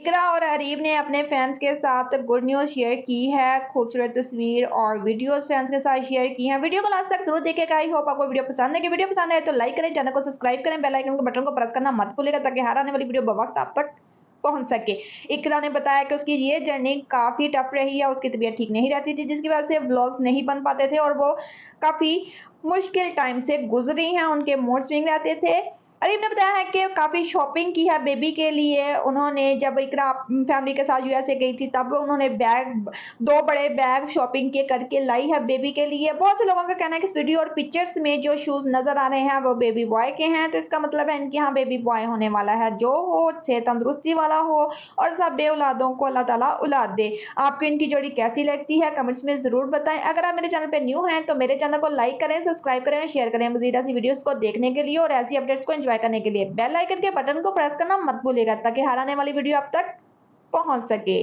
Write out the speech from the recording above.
इकरा और अरीब ने अपने फैंस के साथ गुड न्यूज़ शेयर की है। खूबसूरत तस्वीर और वीडियोस फैंस के साथ शेयर की हैं। वीडियो को लास्ट तक जरूर देखेगा। आई होप आपको वीडियो पसंद है। कि वीडियो पसंद आए तो लाइक करें, चैनल को सब्सक्राइब करें, बेल आइकन के बटन को प्रेस करना मत भूलिएगा ताकि हर आने वाली वीडियो बवक्त आप तक पहुंच सके। इकरा ने बताया कि उसकी ये जर्नी काफी टफ रही है। उसकी तबीयत ठीक नहीं रहती थी, जिसकी वजह से व्लॉग्स नहीं बन पाते थे और वो काफी मुश्किल टाइम से गुजरी हैं। उनके मूड स्विंग रहते थे। अरीब ने बताया है कि काफ़ी शॉपिंग की है बेबी के लिए। उन्होंने जब इकरा फैमिली के साथ यूएसए गई थी तब उन्होंने 2 बड़े बैग शॉपिंग के करके लाई है बेबी के लिए। बहुत से लोगों का कहना है कि इस वीडियो और पिक्चर्स में जो शूज़ नज़र आ रहे हैं वो बेबी बॉय के हैं, तो इसका मतलब है इनके यहाँ बेबी बॉय होने वाला है, जो हो सेहत तंदुरुस्ती वाला हो और सब बेऔलादों को अल्लाह ताला औलाद दे। आपको इनकी जोड़ी कैसी लगती है कमेंट्स में ज़रूर बताएं। अगर आप मेरे चैनल पे न्यू हैं तो मेरे चैनल को लाइक करें, सब्सक्राइब करें, शेयर करें मज़ीद ऐसी वीडियोस को देखने के लिए और ऐसी अपडेट्स को एंजॉय करने के लिए बेल आइकन के बटन को प्रेस करना मत भूलिएगा ताकि हर आने वाली वीडियो आप तक पहुंच सके।